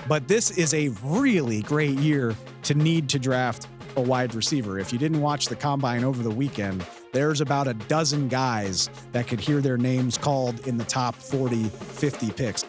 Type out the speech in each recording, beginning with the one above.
but this is a really great year to need to draft a wide receiver. If you didn't watch the combine over the weekend, there's about a dozen guys that could hear their names called in the top 40, 50 picks.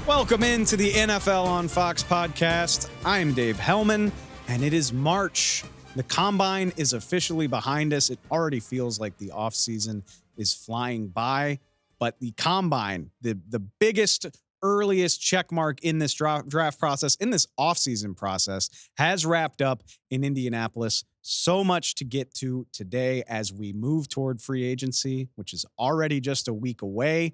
Welcome into the NFL on Fox podcast. I'm Dave Helman, and it is March. The combine is officially behind us. It already feels like the offseason is flying by, but the combine, the biggest, earliest check mark in this draft process, in this offseason process, has wrapped up in Indianapolis. So much to get to today as we move toward free agency, which is already just a week away.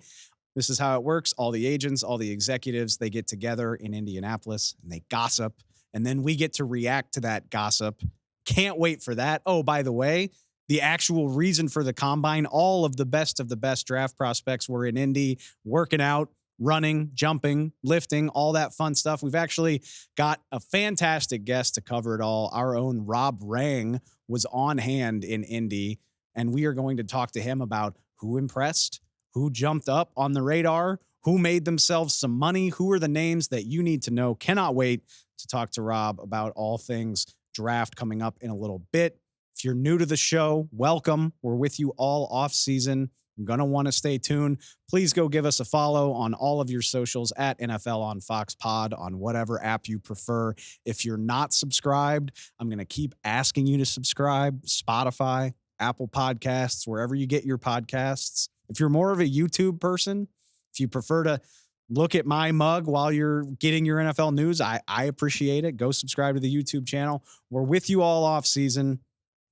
This is how it works. All the agents, all the executives, they get together in Indianapolis and they gossip. And then we get to react to that gossip. Can't wait for that. Oh, by the way, the actual reason for the combine, all of the best draft prospects were in Indy, working out, running, jumping, lifting, all that fun stuff. We've actually got a fantastic guest to cover it all. Our own Rob Rang was on hand in Indy, and we are going to talk to him about who impressed, who jumped up on the radar, who made themselves some money, who are the names that you need to know. Cannot wait to talk to Rob about all things draft coming up in a little bit. If you're new to the show, welcome. We're with you all off season. You're going to want to stay tuned. Please go give us a follow on all of your socials at NFL on Fox Pod on whatever app you prefer. If you're not subscribed, I'm going to keep asking you to subscribe. Spotify, Apple Podcasts, wherever you get your podcasts. If you're more of a YouTube person, if you prefer to look at my mug while you're getting your NFL news, I appreciate it. Go subscribe to the YouTube channel. We're with you all off season.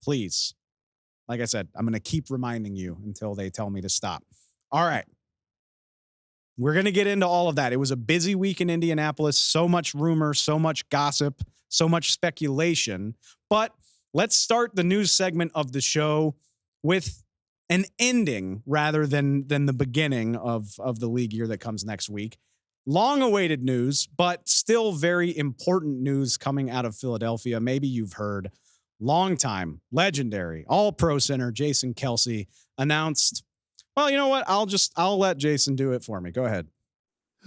Please. Like I said, I'm going to keep reminding you until they tell me to stop. All right. We're going to get into all of that. It was a busy week in Indianapolis. So much rumor, so much gossip, so much speculation. But let's start the news segment of the show with an ending rather than the beginning of the league year that comes next week. Long-awaited news, but still very important news coming out of Philadelphia. Maybe you've heard. Longtime, legendary, all-pro center Jason Kelce announced, well, you know what? I'll let Jason do it for me. Go ahead.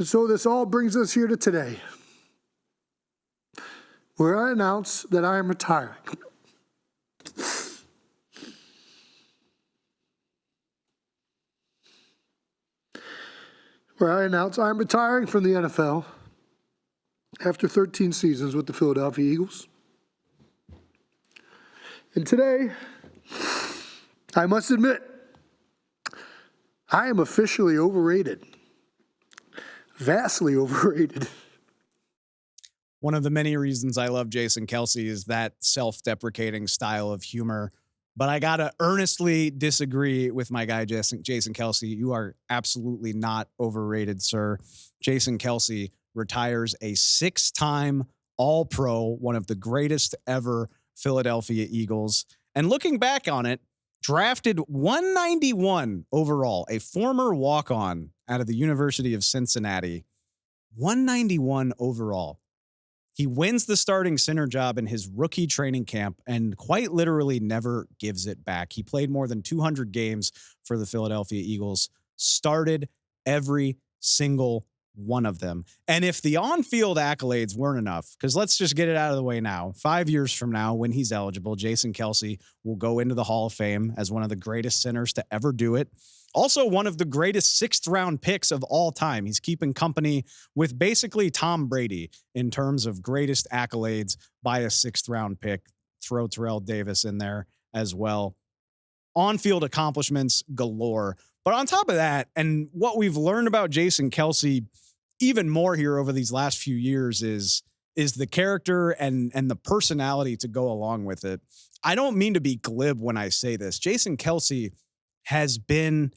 So this all brings us here to today, where I announce that I am retiring. Where I announce I'm retiring from the NFL after 13 seasons with the Philadelphia Eagles. And today, I must admit, I am officially overrated. Vastly overrated. One of the many reasons I love Jason Kelce is that self-deprecating style of humor. But I got to earnestly disagree with my guy, Jason Kelce. You are absolutely not overrated, sir. Jason Kelce retires a 6-time All-Pro, one of the greatest ever Philadelphia Eagles. And looking back on it, drafted 191 overall, a former walk-on out of the University of Cincinnati. 191 overall. He wins the starting center job in his rookie training camp and quite literally never gives it back. He played more than 200 games for the Philadelphia Eagles, started every single one of them. And if the on-field accolades weren't enough, because let's just get it out of the way now, 5 years from now, when he's eligible, Jason Kelce will go into the Hall of Fame as one of the greatest centers to ever do it. Also, one of the greatest 6th-round picks of all time. He's keeping company with basically Tom Brady in terms of greatest accolades by a 6th-round pick. Throw Terrell Davis in there as well. On-field accomplishments galore. But on top of that, and what we've learned about Jason Kelce even more here over these last few years is the character and the personality to go along with it. I don't mean to be glib when I say this. Jason Kelce has been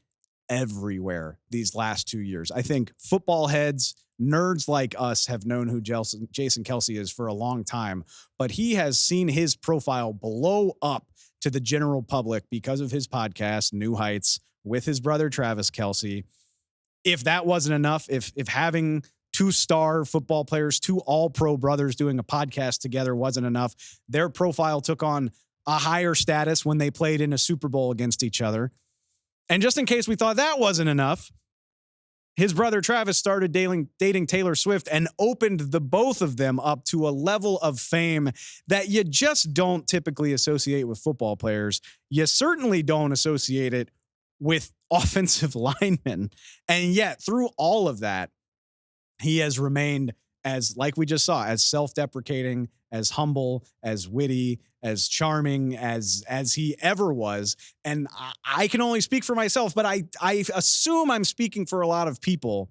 everywhere these last 2 years. I think football heads, nerds like us have known who Jason Kelce is for a long time, but he has seen his profile blow up to the general public because of his podcast, New Heights, with his brother, Travis Kelce. If that wasn't enough, if having 2-star football players, 2 all-pro brothers doing a podcast together wasn't enough. Their profile took on a higher status when they played in a Super Bowl against each other. And just in case we thought that wasn't enough, his brother Travis started dating Taylor Swift and opened the both of them up to a level of fame that you just don't typically associate with football players. You certainly don't associate it with offensive linemen. And yet, through all of that, he has remained as, like we just saw, as self-deprecating, as humble, as witty, as charming as he ever was. And I can only speak for myself, but I assume I'm speaking for a lot of people.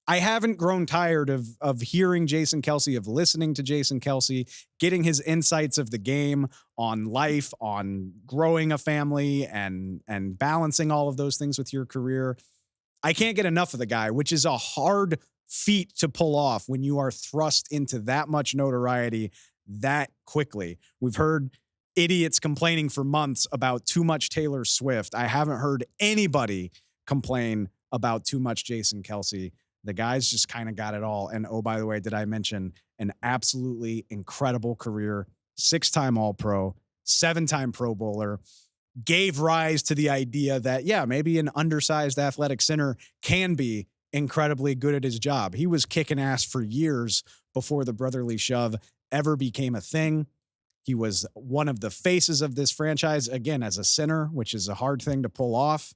I haven't grown tired of hearing Jason Kelce, of listening to Jason Kelce, getting his insights of the game, on life, on growing a family, and balancing all of those things with your career. I can't get enough of the guy, which is a hard feat to pull off when you are thrust into that much notoriety that quickly. We've heard idiots complaining for months about too much Taylor Swift. I haven't heard anybody complain about too much Jason Kelce. The guy's just kind of got it all. And oh, by the way, did I mention an absolutely incredible career? 6-time All-Pro, 7-time Pro Bowler, gave rise to the idea that, yeah, maybe an undersized athletic center can be incredibly good at his job. He was kicking ass for years before the brotherly shove ever became a thing. He was one of the faces of this franchise, again, as a center, which is a hard thing to pull off.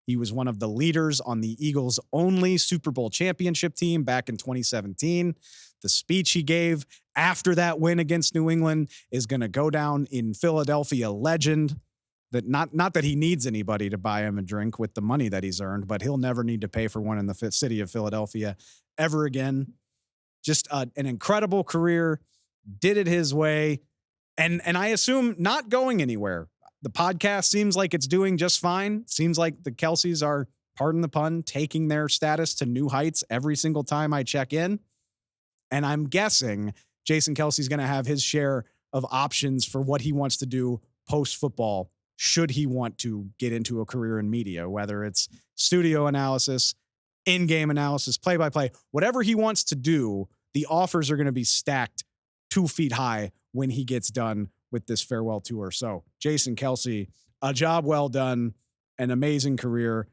He was one of the leaders on the Eagles' only Super Bowl championship team back in 2017. The speech he gave after that win against New England is going to go down in Philadelphia legend. That not that he needs anybody to buy him a drink with the money that he's earned, but he'll never need to pay for one in the city of Philadelphia ever again. Just an incredible career, did it his way, and I assume not going anywhere. The podcast seems like it's doing just fine. Seems like the Kelces are, pardon the pun, taking their status to new heights every single time I check in. And I'm guessing Jason Kelce's going to have his share of options for what he wants to do post-football, should he want to get into a career in media, whether it's studio analysis, in-game analysis, play-by-play, whatever he wants to do, the offers are going to be stacked 2 feet high when he gets done with this farewell tour. So Jason Kelce, a job well done, an amazing career.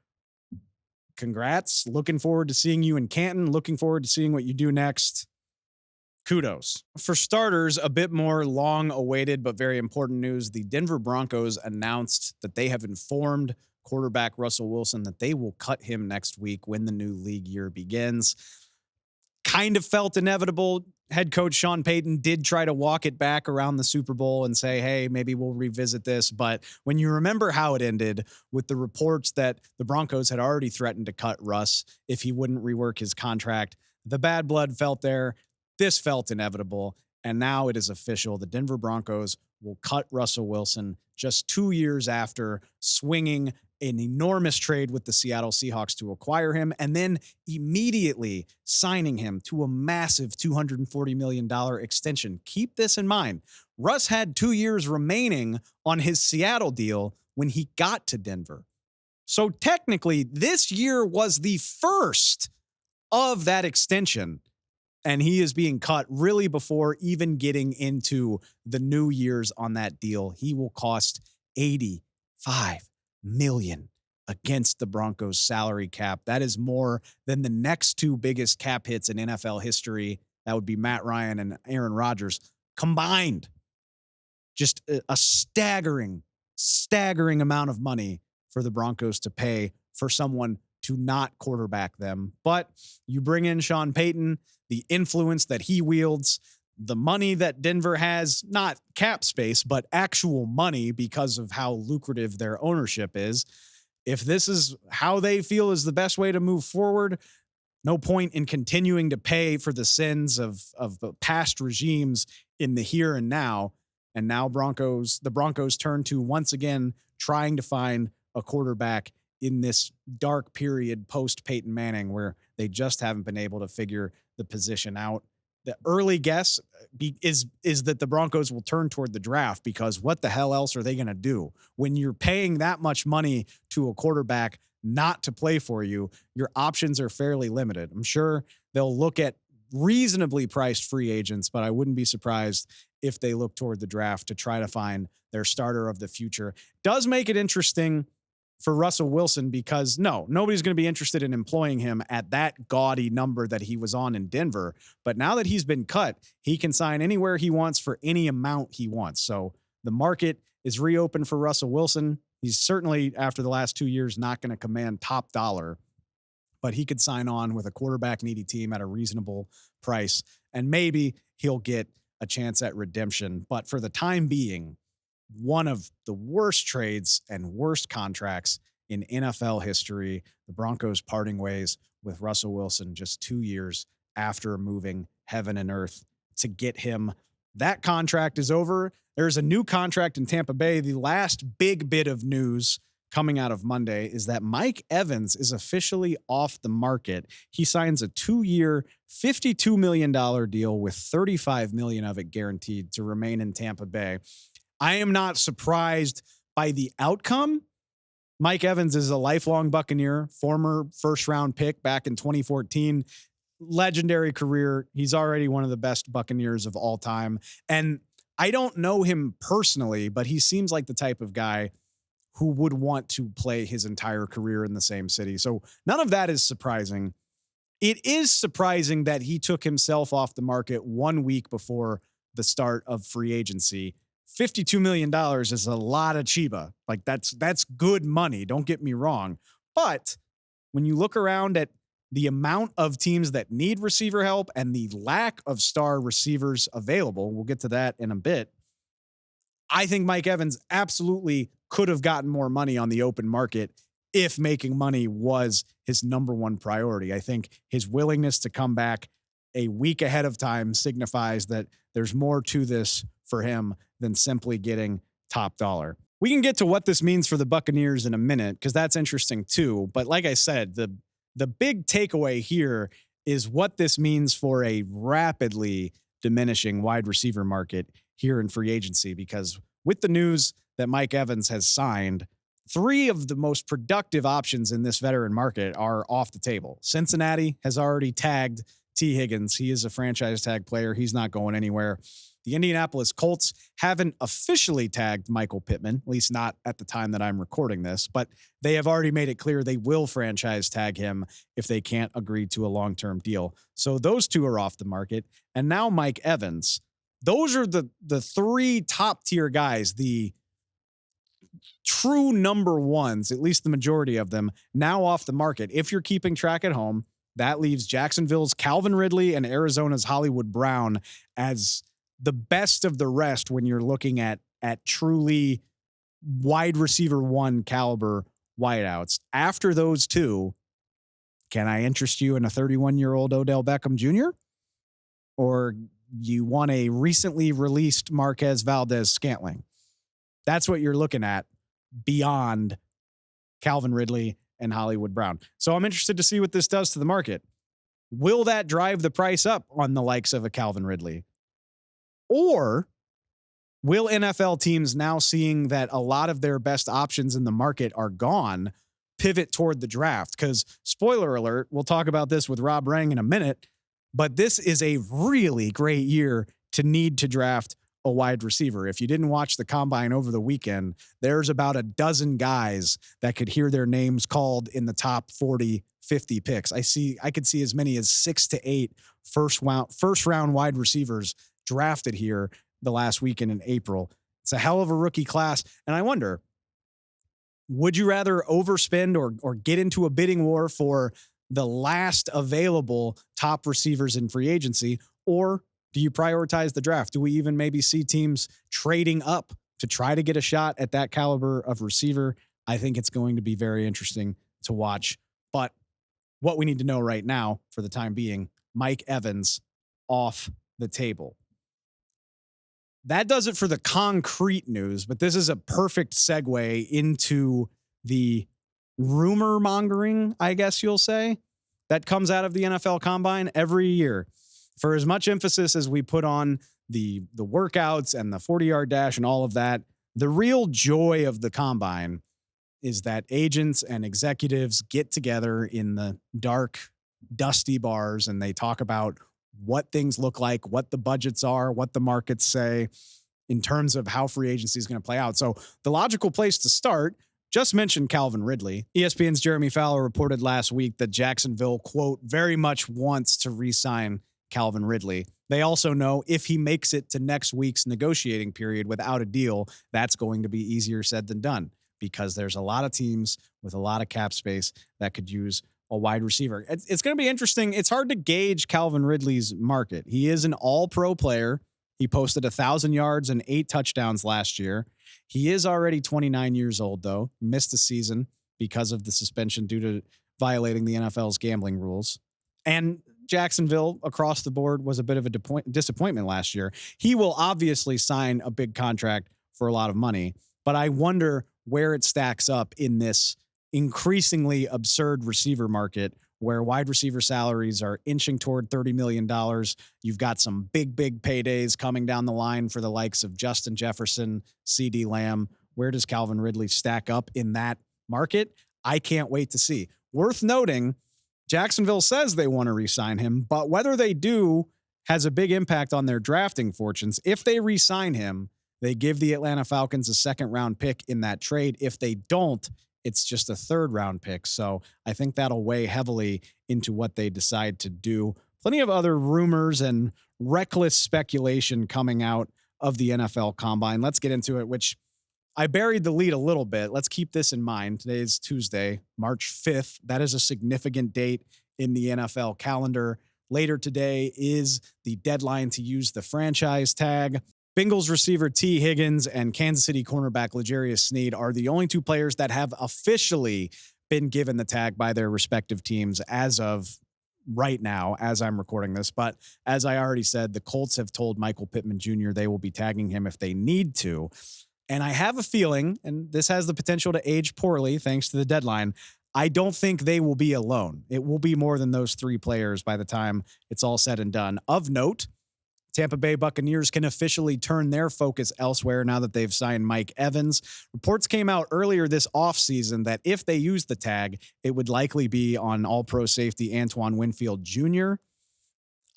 Congrats. Looking forward to seeing you in Canton. Looking forward to seeing what you do next. Kudos. For starters, a bit more long-awaited but very important news. The Denver Broncos announced that they have informed quarterback Russell Wilson that they will cut him next week when the new league year begins. Kind of felt inevitable. Head coach Sean Payton did try to walk it back around the Super Bowl and say, hey, maybe we'll revisit this. But when you remember how it ended with the reports that the Broncos had already threatened to cut Russ if he wouldn't rework his contract, the bad blood felt there. This felt inevitable, and now it is official. The Denver Broncos will cut Russell Wilson just 2 years after swinging an enormous trade with the Seattle Seahawks to acquire him, and then immediately signing him to a massive $240 million extension. Keep this in mind. Russ had 2 years remaining on his Seattle deal when he got to Denver. So technically, this year was the first of that extension. And he is being cut really before even getting into the new years on that deal. He will cost $85 million against the Broncos salary cap. That is more than the next 2 biggest cap hits in NFL history. That would be Matt Ryan and Aaron Rodgers combined. Just a staggering amount of money for the Broncos to pay for someone to not quarterback them. But you bring in Sean Payton, the influence that he wields, the money that Denver has, not cap space, but actual money because of how lucrative their ownership is. If this is how they feel is the best way to move forward, no point in continuing to pay for the sins of past regimes in the here and now. And now the Broncos turn to once again trying to find a quarterback in this dark period post Peyton Manning where they just haven't been able to figure the position out. The early guess is that the Broncos will turn toward the draft, because what the hell else are they going to do when you're paying that much money to a quarterback not to play for you? Your options are fairly limited. I'm sure they'll look at reasonably priced free agents, but I wouldn't be surprised if they look toward the draft to try to find their starter of the future. Does make it interesting for Russell Wilson because nobody's going to be interested in employing him at that gaudy number that he was on in Denver. But now that he's been cut, he can sign anywhere he wants for any amount he wants. So the market is reopened for Russell Wilson. He's certainly, after the last 2 years, not going to command top dollar, but he could sign on with a quarterback needy team at a reasonable price. And maybe he'll get a chance at redemption. But for the time being, one of the worst trades and worst contracts in NFL history, the Broncos parting ways with Russell Wilson just 2 years after moving heaven and earth to get him. That contract is over. There's a new contract in Tampa Bay. The last big bit of news coming out of Monday is that Mike Evans is officially off the market. He signs a 2-year, $52 million deal with $35 million of it guaranteed to remain in Tampa Bay. I am not surprised by the outcome. Mike Evans is a lifelong Buccaneer, former first-round pick back in 2014. Legendary career. He's already one of the best Buccaneers of all time. And I don't know him personally, but he seems like the type of guy who would want to play his entire career in the same city. So none of that is surprising. It is surprising that he took himself off the market 1 week before the start of free agency. $52 million is a lot of Chiba. Like that's good money. Don't get me wrong. But when you look around at the amount of teams that need receiver help and the lack of star receivers available, we'll get to that in a bit. I think Mike Evans absolutely could have gotten more money on the open market if making money was his number one priority. I think his willingness to come back a week ahead of time signifies that there's more to this for him than simply getting top dollar. We can get to what this means for the Buccaneers in a minute, because that's interesting too. But like I said, the big takeaway here is what this means for a rapidly diminishing wide receiver market here in free agency, because with the news that Mike Evans has signed, 3 of the most productive options in this veteran market are off the table. Cincinnati has already tagged T. Higgins. He is a franchise tag player. He's not going anywhere. The Indianapolis Colts haven't officially tagged Michael Pittman, at least not at the time that I'm recording this, but they have already made it clear they will franchise tag him if they can't agree to a long-term deal. So those 2 are off the market. And now Mike Evans. Those are the 3 top-tier guys, the true number ones, at least the majority of them, now off the market. If you're keeping track at home, that leaves Jacksonville's Calvin Ridley and Arizona's Hollywood Brown as the best of the rest when you're looking at truly wide receiver 1 caliber wideouts. After those 2, can I interest you in a 31-year-old Odell Beckham Jr.? Or you want a recently released Marquez Valdez-Scantling? That's what you're looking at beyond Calvin Ridley and Hollywood Brown. So I'm interested to see what this does to the market. Will that drive the price up on the likes of a Calvin Ridley? Or will NFL teams, now seeing that a lot of their best options in the market are gone, pivot toward the draft? Because, spoiler alert, we'll talk about this with Rob Rang in a minute, but this is a really great year to need to draft a wide receiver. If you didn't watch the combine over the weekend, there's about a dozen guys that could hear their names called in the top 40, 50 picks. I could see as many as 6 to 8 first round wide receivers drafted here the last weekend in April. It's a hell of a rookie class. And I wonder, would you rather overspend or get into a bidding war for the last available top receivers in free agency, or do you prioritize the draft? Do we even maybe see teams trading up to try to get a shot at that caliber of receiver? I think it's going to be very interesting to watch. But what we need to know right now, for the time being, Mike Evans off the table. That does it for the concrete news, but this is a perfect segue into the rumor mongering, I guess you'll say, that comes out of the NFL Combine every year. For as much emphasis as we put on the workouts and the 40-yard dash and all of that, the real joy of the Combine is that agents and executives get together in the dark dusty bars and they talk about what things look like, what the budgets are, what the markets say in terms of how free agency is going to play out. So the logical place to start, just mentioned Calvin Ridley. ESPN's Jeremy Fowler reported last week that Jacksonville, quote, very much wants to re-sign Calvin Ridley. They also know if he makes it to next week's negotiating period without a deal, that's going to be easier said than done because there's a lot of teams with a lot of cap space that could use a wide receiver. It's going to be interesting. It's hard to gauge Calvin Ridley's market. He is an all-pro player. He posted 1,000 yards and 8 touchdowns last year. He is already 29 years old, though. Missed a season because of the suspension due to violating the NFL's gambling rules. And Jacksonville, across the board, was a bit of a disappointment last year. He will obviously sign a big contract for a lot of money, but I wonder where it stacks up in this increasingly absurd receiver market where wide receiver salaries are inching toward $30 million. You've got some big paydays coming down the line for the likes of Justin Jefferson, CeeDee Lamb. Where does Calvin Ridley stack up in that market? I can't wait to see. Worth noting, Jacksonville says they want to re-sign him, but whether they do has a big impact on their drafting fortunes. If they re-sign him, they give the Atlanta Falcons a second-round pick in that trade. If they don't, it's just a third-round pick. So I think that'll weigh heavily into what they decide to do. Plenty of other rumors and reckless speculation coming out of the NFL Combine. Let's get into it, which I buried the lead a little bit. Let's keep this in mind. Today is Tuesday, March 5th. That is a significant date in the NFL calendar. Later today is the deadline to use the franchise tag. Bengals receiver T. Higgins and Kansas City cornerback L'Jarius Sneed are the only two players that have officially been given the tag by their respective teams as of right now, as I'm recording this. But as I already said, the Colts have told Michael Pittman Jr. they will be tagging him if they need to. And I have a feeling, and this has the potential to age poorly thanks to the deadline, I don't think they will be alone. It will be more than those 3 players by the time it's all said and done. Of note, Tampa Bay Buccaneers can officially turn their focus elsewhere now that they've signed Mike Evans. Reports came out earlier this offseason that if they use the tag, it would likely be on all-pro safety Antoine Winfield Jr.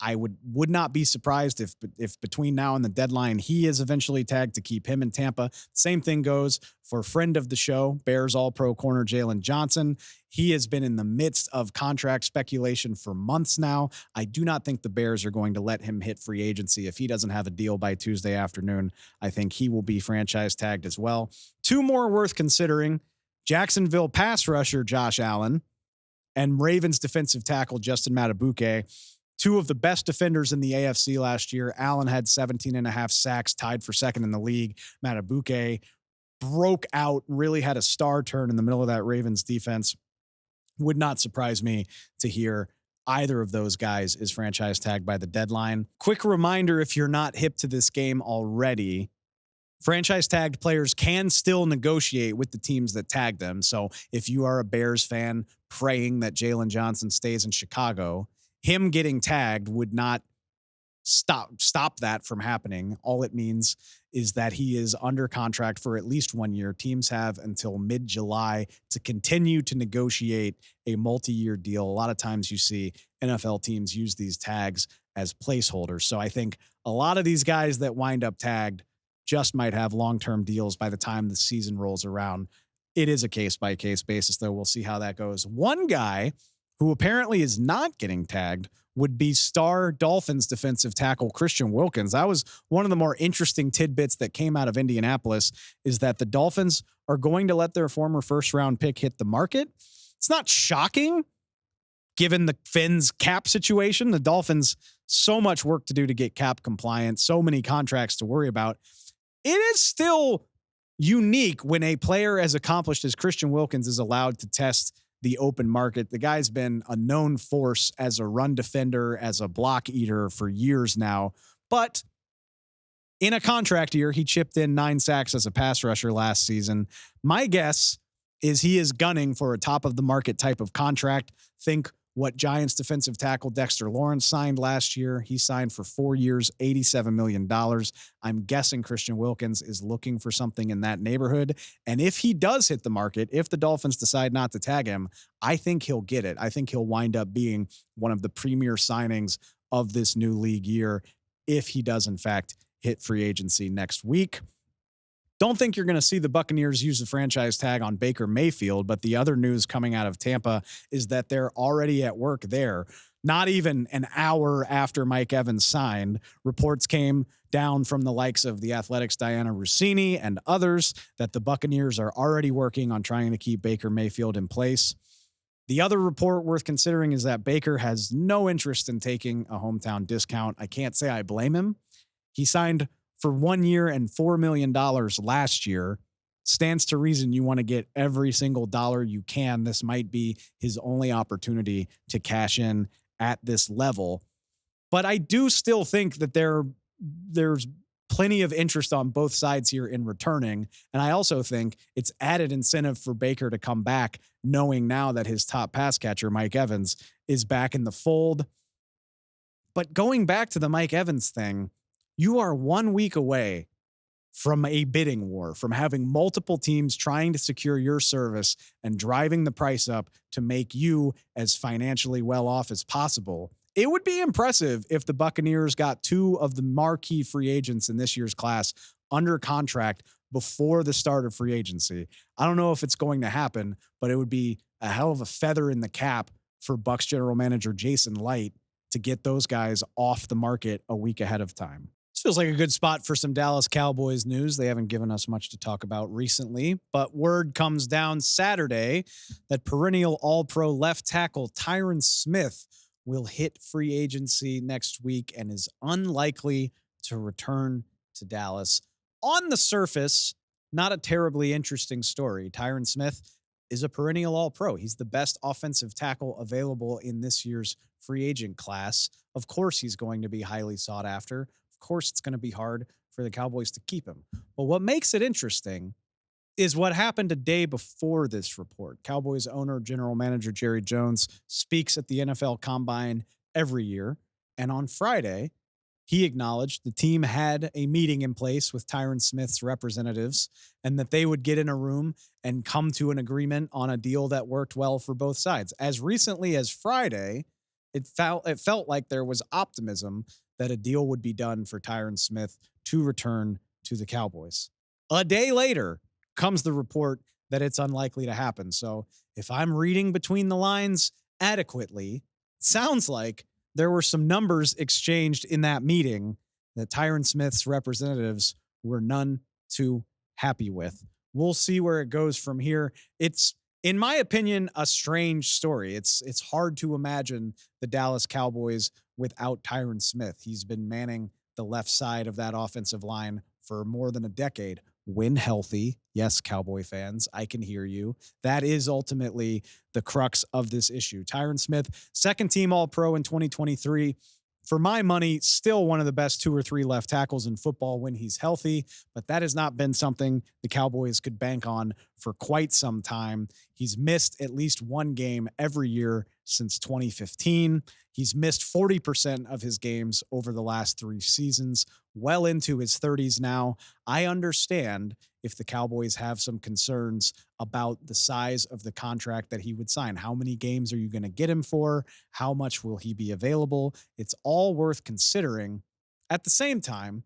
I would not be surprised if between now and the deadline, he is eventually tagged to keep him in Tampa. Same thing goes for friend of the show, Bears All-Pro corner Jalen Johnson. He has been in the midst of contract speculation for months now. I do not think the Bears are going to let him hit free agency. If he doesn't have a deal by Tuesday afternoon, I think he will be franchise tagged as well. 2 more worth considering: Jacksonville pass rusher Josh Allen and Ravens defensive tackle Justin Madubuike. 2 of the best defenders in the AFC last year. Allen had 17.5 sacks, tied for second in the league. Madubuike broke out, really had a star turn in the middle of that Ravens defense. Would not surprise me to hear either of those guys is franchise tagged by the deadline. Quick reminder, if you're not hip to this game already, franchise tagged players can still negotiate with the teams that tag them. So if you are a Bears fan praying that Jalen Johnson stays in Chicago, him getting tagged would not stop that from happening. All it means is that he is under contract for at least 1 year. Teams have until mid-July to continue to negotiate a multi-year deal. A lot of times you see NFL teams use these tags as placeholders. So I think a lot of these guys that wind up tagged just might have long-term deals by the time the season rolls around. It is a case-by-case basis, though. We'll see how that goes. One guy who apparently is not getting tagged would be star Dolphins defensive tackle Christian Wilkins. That was one of the more interesting tidbits that came out of Indianapolis, is that the Dolphins are going to let their former first-round pick hit the market. It's not shocking, given the Fins cap situation. The Dolphins, so much work to do to get cap compliant, so many contracts to worry about. It is still unique when a player as accomplished as Christian Wilkins is allowed to test the open market. The guy's been a known force as a run defender, as a block eater for years now. But in a contract year, he chipped in 9 sacks as a pass rusher last season. My guess is he is gunning for a top of the market type of contract. Think what Giants defensive tackle Dexter Lawrence signed last year. He signed for 4 years, $87 million. I'm guessing Christian Wilkins is looking for something in that neighborhood. And if he does hit the market, if the Dolphins decide not to tag him, I think he'll get it. I think he'll wind up being one of the premier signings of this new league year if he does, in fact, hit free agency next week. Don't think you're going to see the Buccaneers use the franchise tag on Baker Mayfield, but the other news coming out of Tampa is that they're already at work there. Not even an hour after Mike Evans signed, reports came down from the likes of the Athletic's Diana Rossini and others that the Buccaneers are already working on trying to keep Baker Mayfield in place. The other report worth considering is that Baker has no interest in taking a hometown discount. I can't say I blame him. He signed for 1 year and $4 million last year. Stands to reason you want to get every single dollar you can. This might be his only opportunity to cash in at this level. But I do still think that there's plenty of interest on both sides here in returning. And I also think it's added incentive for Baker to come back, knowing now that his top pass catcher, Mike Evans, is back in the fold. But going back to the Mike Evans thing, you are 1 week away from a bidding war, from having multiple teams trying to secure your service and driving the price up to make you as financially well off as possible. It would be impressive if the Buccaneers got 2 of the marquee free agents in this year's class under contract before the start of free agency. I don't know if it's going to happen, but it would be a hell of a feather in the cap for Bucs general manager Jason Light to get those guys off the market a week ahead of time. This feels like a good spot for some Dallas Cowboys news. They haven't given us much to talk about recently, but word comes down Saturday that perennial All-Pro left tackle Tyron Smith will hit free agency next week and is unlikely to return to Dallas. On the surface, not a terribly interesting story. Tyron Smith is a perennial All-Pro. He's the best offensive tackle available in this year's free agent class. Of course, he's going to be highly sought after. Of course, it's going to be hard for the Cowboys to keep him. But what makes it interesting is what happened a day before this report. Cowboys owner, general manager Jerry Jones speaks at the NFL Combine every year. And on Friday, he acknowledged the team had a meeting in place with Tyron Smith's representatives and that they would get in a room and come to an agreement on a deal that worked well for both sides. As recently as Friday, it felt like there was optimism that a deal would be done for Tyron Smith to return to the Cowboys. A day later comes the report that it's unlikely to happen. So if I'm reading between the lines adequately, it sounds like there were some numbers exchanged in that meeting that Tyron Smith's representatives were none too happy with. We'll see where it goes from here. It's, in my opinion, a strange story. It's hard to imagine the Dallas Cowboys without Tyron Smith. He's been manning the left side of that offensive line for more than a decade. When healthy, yes, Cowboy fans, I can hear you. That is ultimately the crux of this issue. Tyron Smith, second team All-Pro in 2023. For my money, still one of the best 2 or 3 left tackles in football when he's healthy, but that has not been something the Cowboys could bank on for quite some time. He's missed at least 1 game every year since 2015. He's missed 40% of his games over the last 3 seasons, well into his 30s now. I understand if the Cowboys have some concerns about the size of the contract that he would sign. How many games are you going to get him for? How much will he be available? It's all worth considering. At the same time,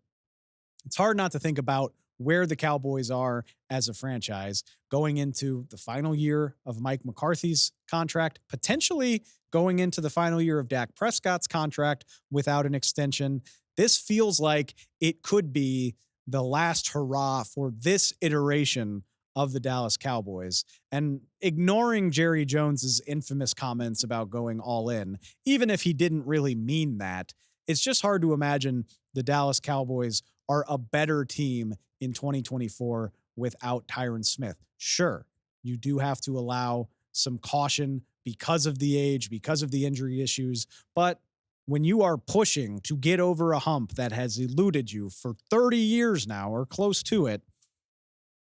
it's hard not to think about where the Cowboys are as a franchise going into the final year of Mike McCarthy's contract, potentially going into the final year of Dak Prescott's contract without an extension. This feels like it could be the last hurrah for this iteration of the Dallas Cowboys. And ignoring Jerry Jones's infamous comments about going all in, even if he didn't really mean that, it's just hard to imagine the Dallas Cowboys are a better team in 2024 without Tyron Smith. Sure, you do have to allow some caution because of the age, because of the injury issues, but when you are pushing to get over a hump that has eluded you for 30 years now or close to it,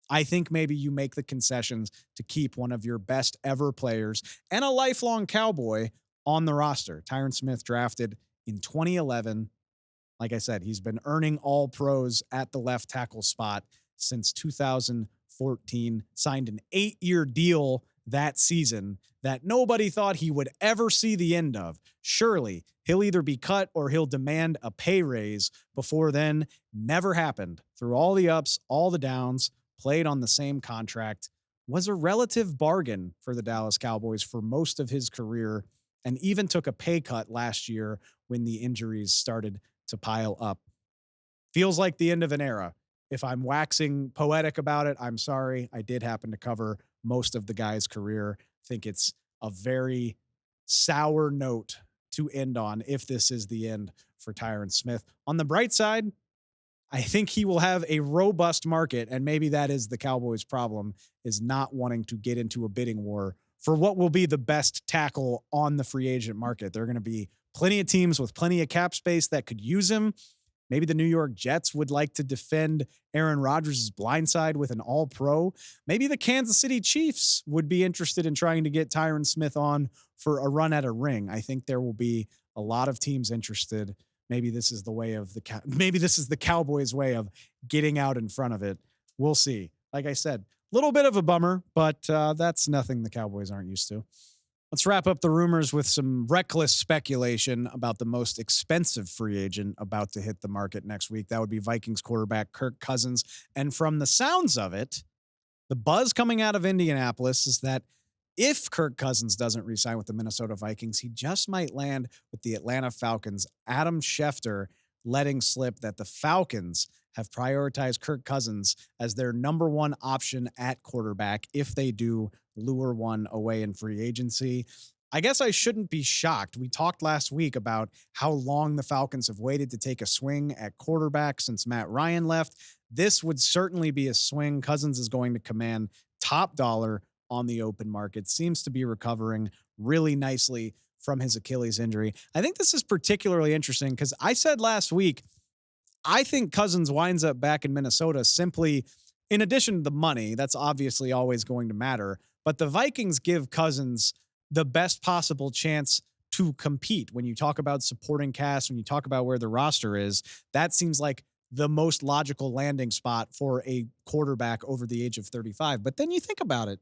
I think maybe you make the concessions to keep one of your best ever players and a lifelong Cowboy on the roster. Tyron Smith drafted in 2011. Like I said, he's been earning all pros at the left tackle spot since 2014, signed an 8-year deal that season that nobody thought he would ever see the end of. Surely he'll either be cut or he'll demand a pay raise before then. Never happened. Through all the ups, all the downs, played on the same contract, was a relative bargain for the Dallas Cowboys for most of his career, and even took a pay cut last year when the injuries started to pile up. Feels like the end of an era. If I'm waxing poetic about it, I'm sorry. I did happen to cover most of the guy's career. I think it's a very sour note to end on if this is the end for Tyron Smith. On the bright side, I think he will have a robust market, and maybe that is the Cowboys' problem, is not wanting to get into a bidding war for what will be the best tackle on the free agent market. There are going to be plenty of teams with plenty of cap space that could use him. Maybe the New York Jets would like to defend Aaron Rodgers' blindside with an all-pro. Maybe the Kansas City Chiefs would be interested in trying to get Tyron Smith on for a run at a ring. I think there will be a lot of teams interested. Maybe this is the way of maybe this is the Cowboys' way of getting out in front of it. We'll see. Like I said, a little bit of a bummer, but that's nothing the Cowboys aren't used to. Let's wrap up the rumors with some reckless speculation about the most expensive free agent about to hit the market next week. That would be Vikings quarterback Kirk Cousins. And from the sounds of it, the buzz coming out of Indianapolis is that if Kirk Cousins doesn't re-sign with the Minnesota Vikings, he just might land with the Atlanta Falcons. Adam Schefter letting slip that the Falcons have prioritized Kirk Cousins as their number one option at quarterback if they do lure one away in free agency. I guess I shouldn't be shocked. We talked last week about how long the Falcons have waited to take a swing at quarterback since Matt Ryan left. This would certainly be a swing. Cousins is going to command top dollar on the open market, seems to be recovering really nicely from his Achilles injury. I think this is particularly interesting because I said last week, I think Cousins winds up back in Minnesota simply in addition to the money. That's obviously always going to matter, but the Vikings give Cousins the best possible chance to compete. When you talk about supporting cast, when you talk about where the roster is, that seems like the most logical landing spot for a quarterback over the age of 35. But then you think about it,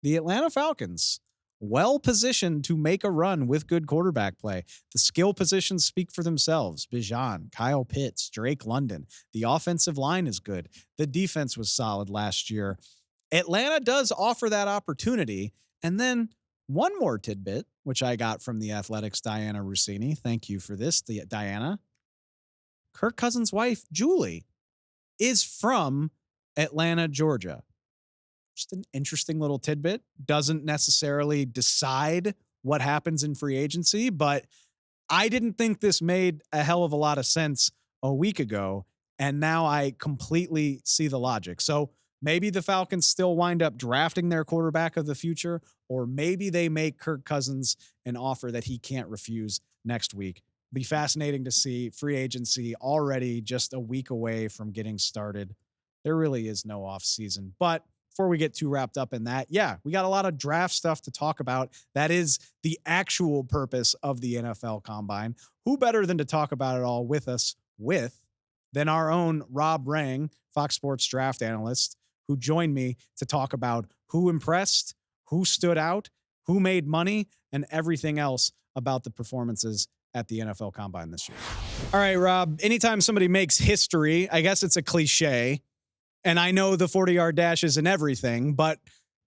the Atlanta Falcons, well positioned to make a run with good quarterback play. The skill positions speak for themselves. Bijan, Kyle Pitts, Drake London. The offensive line is good. The defense was solid last year. Atlanta does offer that opportunity. And then one more tidbit, which I got from the Athletics' Diana Rossini. Thank you for this, Diana. Kirk Cousins' wife, Julie, is from Atlanta, Georgia. Just an interesting little tidbit. Doesn't necessarily decide what happens in free agency, but I didn't think this made a hell of a lot of sense a week ago, and now I completely see the logic. So maybe the Falcons still wind up drafting their quarterback of the future, or maybe they make Kirk Cousins an offer that he can't refuse next week. Be fascinating to see. Free agency already just a week away from getting started. There really is no off season, but before we get too wrapped up in that, yeah, we got a lot of draft stuff to talk about. That is the actual purpose of the NFL Combine. Who better than to talk about it all with us than our own Rob Rang, Fox Sports draft analyst, who joined me to talk about who impressed, who stood out, who made money, and everything else about the performances at the NFL Combine this year. All right, Rob, anytime somebody makes history, I guess it's a cliche, and I know the 40-yard dash isn't everything, but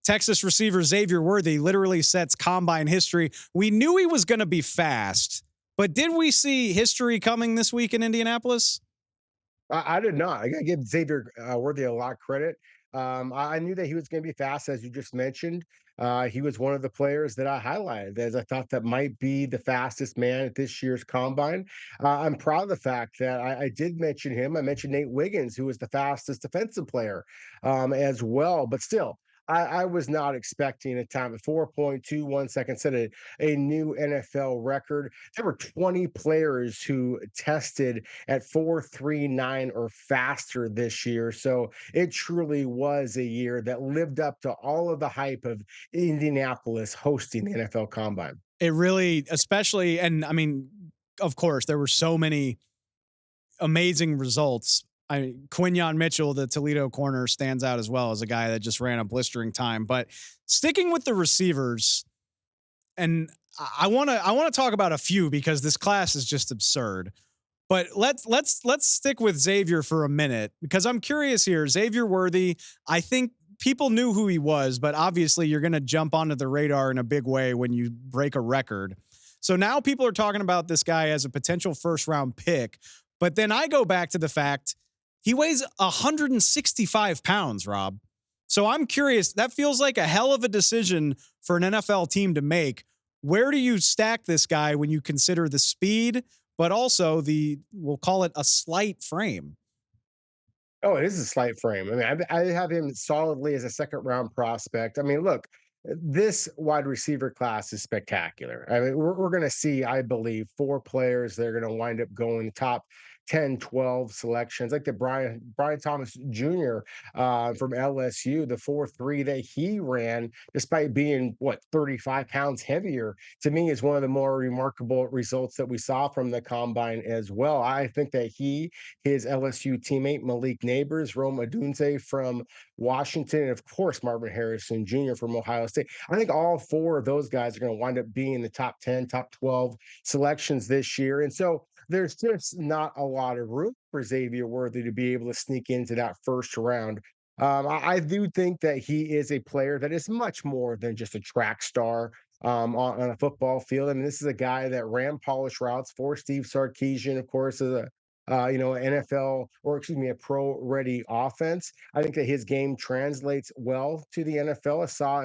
Texas receiver Xavier Worthy literally sets combine history. We knew he was going to be fast, but did we see history coming this week in Indianapolis? I did not. I got to give Xavier Worthy a lot of credit. I knew that he was going to be fast, as you just mentioned. He was one of the players that I highlighted as I thought that might be the fastest man at this year's combine. I'm proud of the fact that I did mention him. I mentioned Nate Wiggins, who was the fastest defensive player as well. But still, I was not expecting a time at 4.21 seconds, set a new NFL record. There were 20 players who tested at 4.39 or faster this year. So it truly was a year that lived up to all of the hype of Indianapolis hosting the NFL Combine. It really, especially, and I mean, of course, there were so many amazing results. Quinyon Mitchell, the Toledo corner, stands out as well as a guy that just ran a blistering time. But sticking with the receivers, and I want to talk about a few because this class is just absurd. But let's stick with Xavier for a minute because I'm curious here. Xavier Worthy, I think people knew who he was, but obviously you're going to jump onto the radar in a big way when you break a record. So now people are talking about this guy as a potential first round pick. But then I go back to the fact he weighs 165 pounds, Rob. So I'm curious. That feels like a hell of a decision for an NFL team to make. Where do you stack this guy when you consider the speed, but also we'll call it a slight frame? Oh, it is a slight frame. I mean, I have him solidly as a second round prospect. I mean, look, this wide receiver class is spectacular. I mean, we're going to see, I believe, four players that are going to wind up going top 10, 12 selections, like the Brian Thomas Jr. From LSU, the 4.3 that he ran, despite being, what, 35 pounds heavier, to me is one of the more remarkable results that we saw from the combine as well. I think that his LSU teammate Malik Neighbors, Rome Odunze from Washington, and of course Marvin Harrison Jr. from Ohio State. I think all four of those guys are going to wind up being in the top 10, top 12 selections this year. And so there's just not a lot of room for Xavier Worthy to be able to sneak into that first round. I do think that he is a player that is much more than just a track star on a football field. I mean, this is a guy that ran polished routes for Steve Sarkisian, of course, as a NFL, or excuse me, a pro-ready offense. I think that his game translates well to the NFL. I saw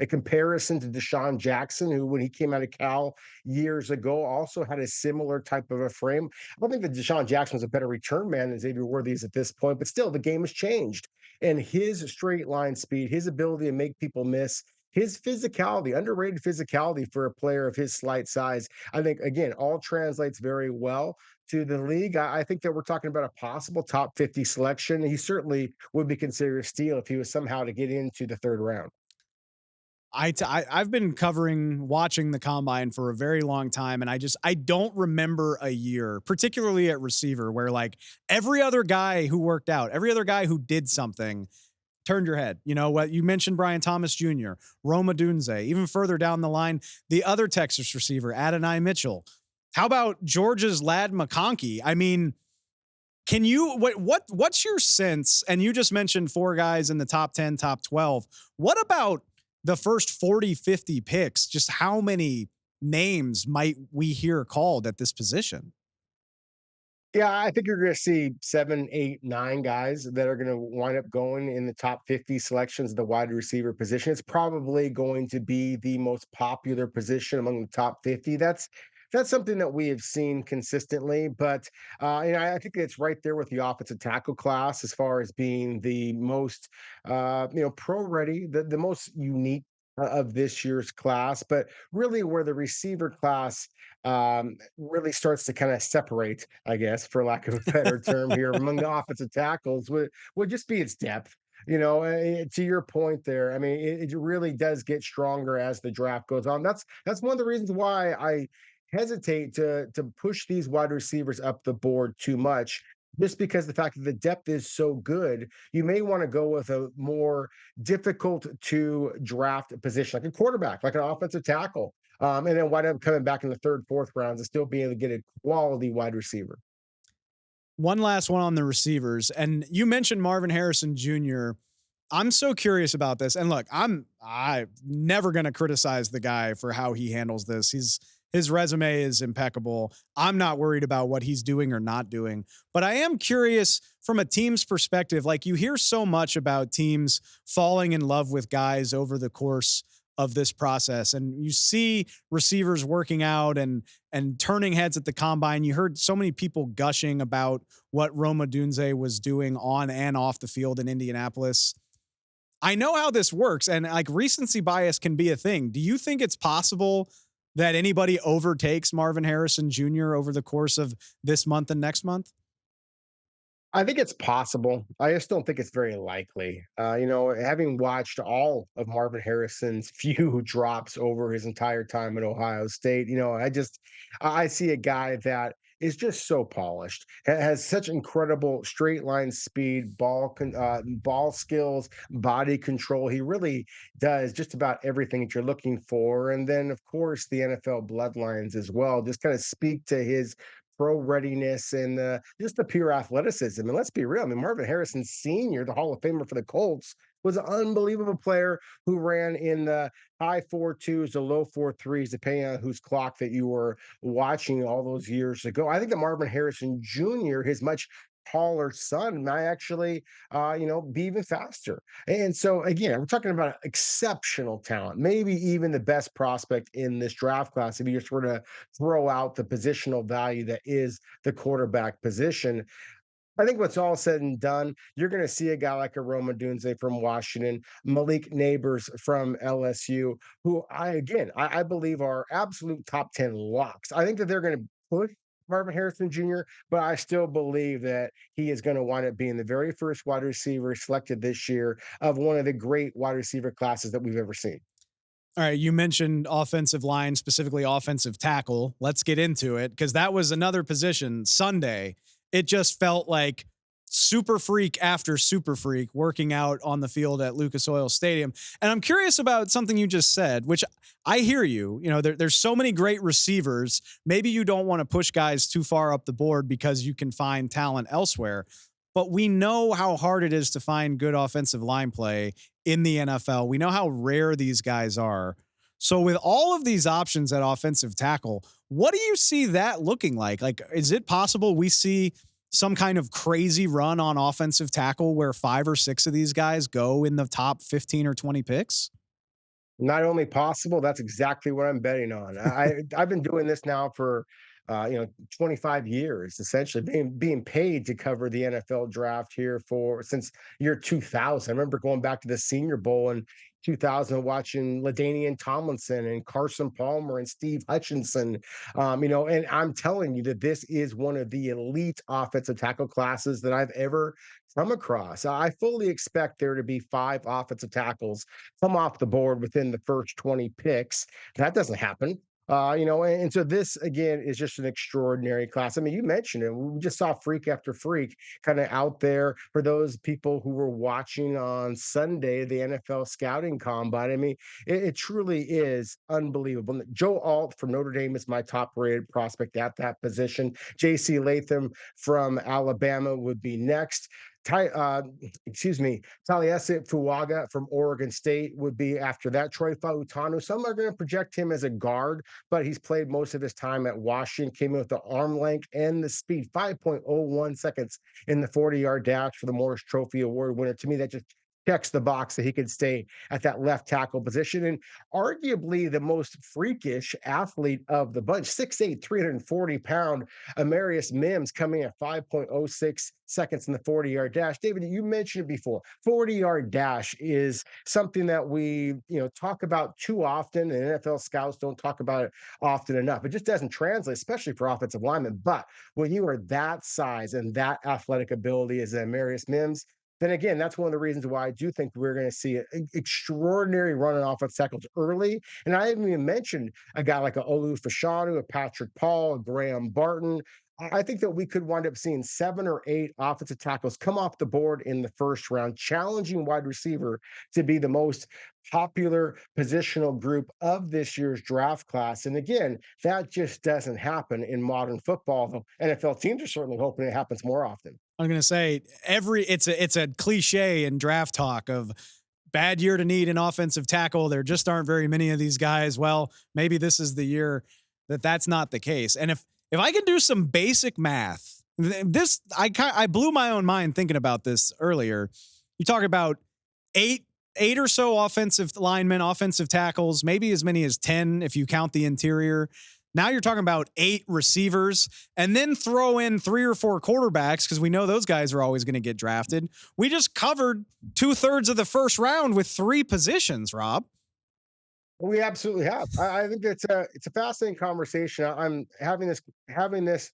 a comparison to Deshaun Jackson, who, when he came out of Cal years ago, also had a similar type of a frame. I don't think that Deshaun Jackson was a better return man than Xavier Worthy is at this point, but still, the game has changed. And his straight line speed, his ability to make people miss, his physicality, underrated physicality for a player of his slight size, I think, again, all translates very well to the league. I think that we're talking about a possible top 50 selection. He certainly would be considered a steal if he was somehow to get into the third round. I've been watching the combine for a very long time, and I don't remember a year, particularly at receiver, where like every other guy who worked out, every other guy who did something turned your head. You know what? You mentioned Brian Thomas Jr., Roma Dunze, even further down the line, the other Texas receiver, Adonai Mitchell. How about Georgia's Lad McConkey? I mean, can you what's your sense? And you just mentioned four guys in the top 10, top 12. What about the first 40, 50 picks? Just how many names might we hear called at this position? Yeah, I think you're going to see 7, 8, 9 guys that are going to wind up going in the top 50 selections of the wide receiver position. It's probably going to be the most popular position among the top 50. That's something that we have seen consistently, but I think it's right there with the offensive tackle class as far as being the most pro ready, the most unique of this year's class, but really where the receiver class really starts to kind of separate, I guess, for lack of a better term here, among the offensive tackles would just be its depth. To your point there, I mean, it really does get stronger as the draft goes on. That's one of the reasons why I hesitate to push these wide receivers up the board too much, just because the fact that the depth is so good. You may want to go with a more difficult to draft position, like a quarterback, like an offensive tackle, and then wind up coming back in the third, fourth rounds and still be able to get a quality wide receiver. One last one on the receivers. And you mentioned Marvin Harrison Jr. I'm so curious about this. And look, I'm never going to criticize the guy for how he handles this. His resume is impeccable. I'm not worried about what he's doing or not doing, but I am curious from a team's perspective. Like, you hear so much about teams falling in love with guys over the course of this process, and you see receivers working out and turning heads at the combine. You heard so many people gushing about what Roma Dunze was doing on and off the field in Indianapolis. I know how this works, and like, recency bias can be a thing. Do you think it's possible that anybody overtakes Marvin Harrison Jr. over the course of this month and next month? I think it's possible. I just don't think it's very likely. Having watched all of Marvin Harrison's few drops over his entire time at Ohio State, I see a guy that is just so polished, has such incredible straight line speed, ball skills, body control. He really does just about everything that you're looking for. And then, of course, the NFL bloodlines as well just kind of speak to his pro readiness and just the pure athleticism. And let's be real. I mean, Marvin Harrison Sr., the Hall of Famer for the Colts, was an unbelievable player who ran in the high 4.2s to low 4.3s, depending on whose clock that you were watching all those years ago. I think that Marvin Harrison Jr., his much taller son, might actually, be even faster. And so, again, we're talking about exceptional talent, maybe even the best prospect in this draft class. If you just were to throw out the positional value that is the quarterback position. I think what's all said and done, you're going to see a guy like a Roma Dunze from Washington, Malik Neighbors from LSU, who I believe are absolute top 10 locks. I think that they're going to push Marvin Harrison Jr., but I still believe that he is going to wind up being the very first wide receiver selected this year of one of the great wide receiver classes that we've ever seen. All right, you mentioned offensive line, specifically offensive tackle. Let's get into it because that was another position Sunday. It just felt like super freak after super freak working out on the field at Lucas Oil Stadium. And I'm curious about something you just said, which I hear you. There's so many great receivers. Maybe you don't want to push guys too far up the board because you can find talent elsewhere. But we know how hard it is to find good offensive line play in the NFL. We know how rare these guys are. So with all of these options at offensive tackle, what do you see that looking like? Like, is it possible we see some kind of crazy run on offensive tackle where 5 or 6 of these guys go in the top 15 or 20 picks? Not only possible, that's exactly what I'm betting on. I've been doing this now for 25 years, essentially being paid to cover the NFL draft here for since year 2000. I remember going back to the Senior Bowl in 2000, watching LaDainian Tomlinson and Carson Palmer and Steve Hutchinson. And I'm telling you that this is one of the elite offensive tackle classes that I've ever come across. I fully expect there to be 5 offensive tackles come off the board within the first 20 picks. That doesn't happen. And so this again is just an extraordinary class. I mean, you mentioned it. We just saw freak after freak kind of out there for those people who were watching on Sunday, the NFL scouting combine. I mean, it truly is unbelievable. Joe Alt from Notre Dame is my top rated prospect at that position. JC Latham from Alabama would be next. Taliesin Fuaga from Oregon State would be after that. Troy Fautanu. Some are going to project him as a guard, but he's played most of his time at Washington, came in with the arm length and the speed, 5.01 seconds in the 40-yard dash for the Morris Trophy Award winner. To me, that just checks the box that he could stay at that left tackle position. And arguably the most freakish athlete of the bunch, 6'8", 340-pound Amarius Mims coming at 5.06 seconds in the 40-yard dash. David, you mentioned it before. 40-yard dash is something that we, talk about too often, and NFL scouts don't talk about it often enough. It just doesn't translate, especially for offensive linemen. But when you are that size and that athletic ability as Amarius Mims, then again, that's one of the reasons why I do think we're going to see an extraordinary run on offense tackles early. And I haven't even mentioned a guy like a Olu Fashanu, a Patrick Paul, a Graham Barton. I think that we could wind up seeing 7 or 8 offensive tackles come off the board in the first round, challenging wide receiver to be the most popular positional group of this year's draft class. And again, that just doesn't happen in modern football. Though NFL teams are certainly hoping it happens more often. I'm going to say it's a cliche in draft talk of bad year to need an offensive tackle. There just aren't very many of these guys. Well, maybe this is the year that's not the case. And if I can do some basic math, I blew my own mind thinking about this earlier. You talk about eight or so offensive linemen, offensive tackles, maybe as many as 10 if you count the interior. Now you're talking about 8 receivers and then throw in 3 or 4 quarterbacks because we know those guys are always going to get drafted. We just covered 2/3 of the first round with 3 positions, Rob. We absolutely have. I think it's a fascinating conversation. I'm having this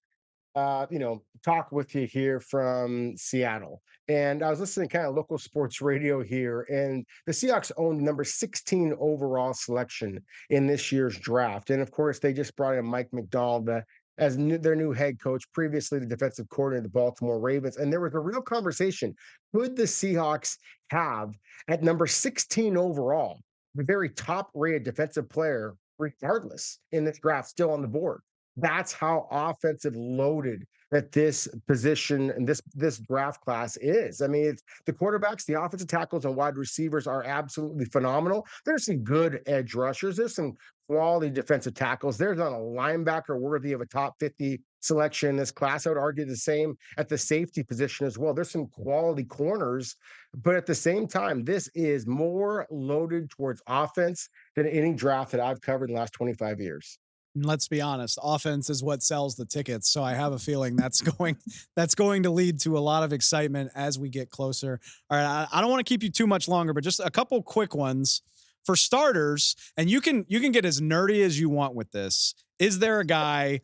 talk with you here from Seattle. And I was listening to kind of local sports radio here, and the Seahawks owned number 16 overall selection in this year's draft. And of course, they just brought in Mike McDonald as their new head coach, previously the defensive coordinator of the Baltimore Ravens. And there was a real conversation. Could the Seahawks have at number 16 overall, the very top rated defensive player, regardless in this draft, still on the board? That's how offensive loaded that this position and this draft class is. I mean, it's the quarterbacks, the offensive tackles, and wide receivers are absolutely phenomenal. There's some good edge rushers. There's some quality defensive tackles. There's not a linebacker worthy of a top 50 selection in this class. I would argue the same at the safety position as well. There's some quality corners, but at the same time, this is more loaded towards offense than any draft that I've covered in the last 25 years. And let's be honest, offense is what sells the tickets. So I have a feeling that's going to lead to a lot of excitement as we get closer. All right, I don't want to keep you too much longer, but just a couple quick ones. For starters, and you can get as nerdy as you want with this. Is there a guy?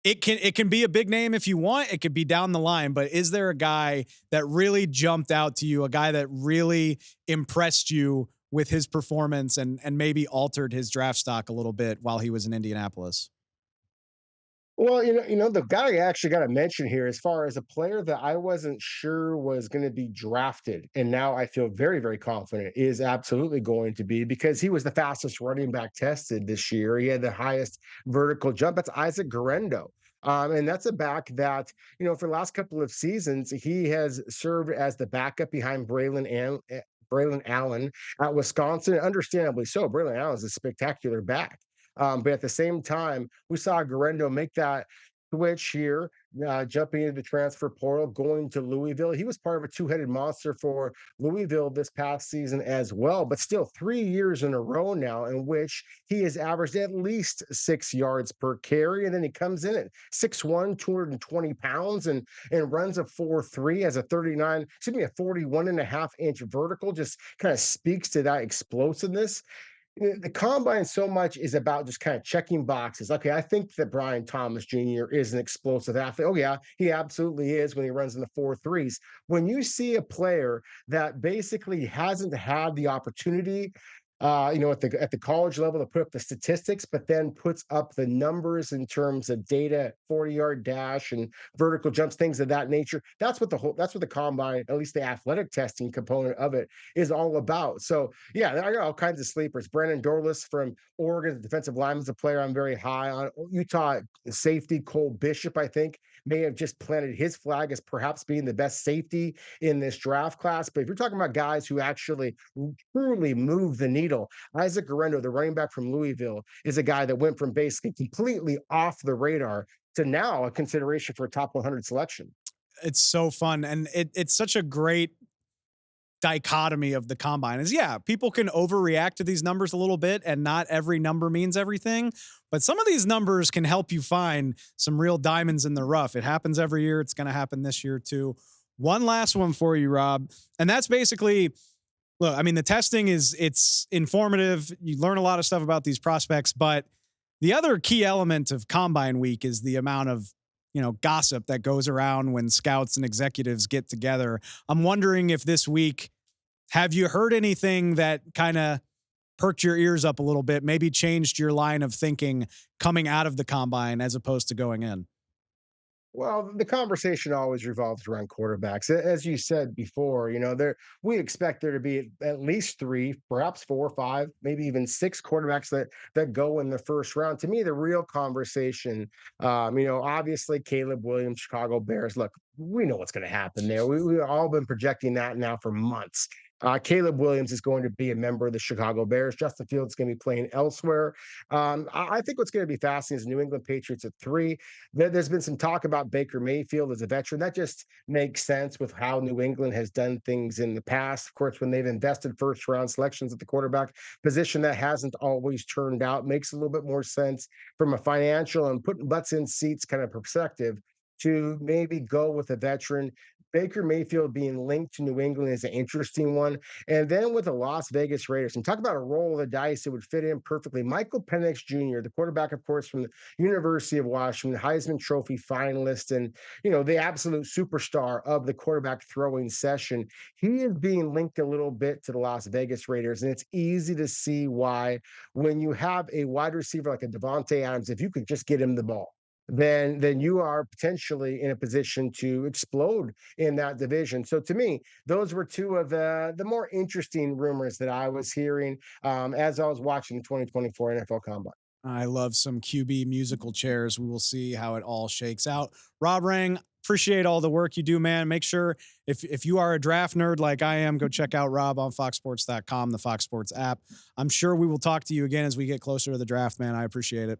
It can be a big name if you want. It could be down the line, but is there a guy that really jumped out to you? A guy that really impressed you with his performance and maybe altered his draft stock a little bit while he was in Indianapolis? Well, the guy I actually got to mention here, as far as a player that I wasn't sure was going to be drafted, and now I feel very, very confident is absolutely going to be because he was the fastest running back tested this year. He had the highest vertical jump. That's Isaac Guerendo. And that's a back that, for the last couple of seasons, he has served as the backup behind Braylon Allen at Wisconsin. Understandably so. Braylon Allen is a spectacular back. But at the same time, we saw Guerendo make that switch here, jumping into the transfer portal, going to Louisville. He was part of a two-headed monster for Louisville this past season as well, but still 3 years in a row now in which he has averaged at least 6 yards per carry. And then he comes in at 6'1", 220 pounds and runs a 4.3 as a 41.5-inch vertical. Just kind of speaks to that explosiveness. The combine so much is about just kind of checking boxes. Okay, I think that Brian Thomas Jr. is an explosive athlete. Oh, yeah, he absolutely is when he runs in the 4.3s. When you see a player that basically hasn't had the opportunity at the college level to put up the statistics, but then puts up the numbers in terms of data, 40-yard dash and vertical jumps, things of that nature. That's what the combine, at least the athletic testing component of it, is all about. So yeah, I got all kinds of sleepers. Brandon Dorlus from Oregon, the defensive lineman, is a player I'm very high on. Utah safety Cole Bishop, I think, may have just planted his flag as perhaps being the best safety in this draft class. But if you're talking about guys who actually truly move the needle, Isaac Guerendo, the running back from Louisville, is a guy that went from basically completely off the radar to now a consideration for a top 100 selection. It's so fun, and it's such a great dichotomy of the combine. Is yeah, people can overreact to these numbers a little bit, and not every number means everything. But some of these numbers can help you find some real diamonds in the rough. It happens every year. It's going to happen this year too. One last one for you, Rob, and that's basically. Look, I mean, the testing it's informative. You learn a lot of stuff about these prospects, but the other key element of combine week is the amount of, gossip that goes around when scouts and executives get together. I'm wondering if this week, have you heard anything that kind of perked your ears up a little bit, maybe changed your line of thinking coming out of the combine as opposed to going in? Well, the conversation always revolves around quarterbacks. As you said before, we expect there to be at least three, perhaps four, five, maybe even six quarterbacks that go in the first round. To me, the real conversation, obviously Caleb Williams, Chicago Bears. Look, we know what's going to happen there. We've all been projecting that now for months. Caleb Williams is going to be a member of the Chicago Bears. Justin Fields is going to be playing elsewhere. I think what's going to be fascinating is New England Patriots at 3. There's been some talk about Baker Mayfield as a veteran. That just makes sense with how New England has done things in the past. Of course, when they've invested first round selections at the quarterback position, that hasn't always turned out. Makes a little bit more sense from a financial and putting butts in seats kind of perspective. to maybe go with a veteran. Baker Mayfield being linked to New England is an interesting one. And then with the Las Vegas Raiders, and talk about a roll of the dice that would fit in perfectly. Michael Penix Jr., the quarterback, of course, from the University of Washington, Heisman Trophy finalist, and the absolute superstar of the quarterback throwing session. He is being linked a little bit to the Las Vegas Raiders, and it's easy to see why when you have a wide receiver like a Devontae Adams, if you could just get him the ball, then you are potentially in a position to explode in that division. So to me, those were two of the more interesting rumors that I was hearing as I was watching the 2024 NFL Combine. I love some QB musical chairs. We will see how it all shakes out. Rob Rang, appreciate all the work you do, man. Make sure if you are a draft nerd like I am, go check out Rob on foxsports.com, the Fox Sports app. I'm sure we will talk to you again as we get closer to the draft, man. I appreciate it.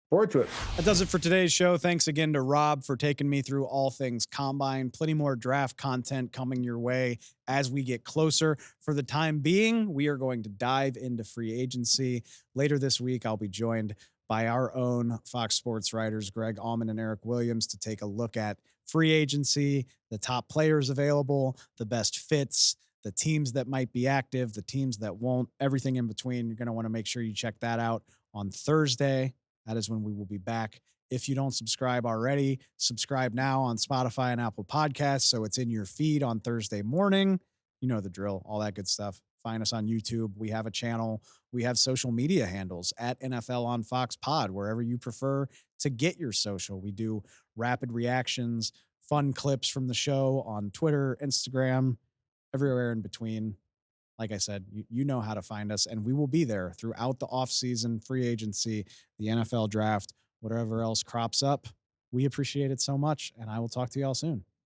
Forward to it. That does it for today's show. Thanks again to Rob for taking me through all things Combine. Plenty more draft content coming your way as we get closer. For the time being, we are going to dive into free agency. Later this week, I'll be joined by our own Fox Sports writers, Greg Allman and Eric Williams, to take a look at free agency, the top players available, the best fits, the teams that might be active, the teams that won't, everything in between. You're going to want to make sure you check that out on Thursday. That is when we will be back. If you don't subscribe already, subscribe now on Spotify and Apple Podcasts so it's in your feed on Thursday morning. You know the drill, all that good stuff. Find us on YouTube. We have a channel. We have social media handles at NFL on Fox Pod, wherever you prefer to get your social. We do rapid reactions, fun clips from the show on Twitter, Instagram, everywhere in between. Like I said, you know how to find us, and we will be there throughout the offseason, free agency, the NFL draft, whatever else crops up. We appreciate it so much, and I will talk to you all soon.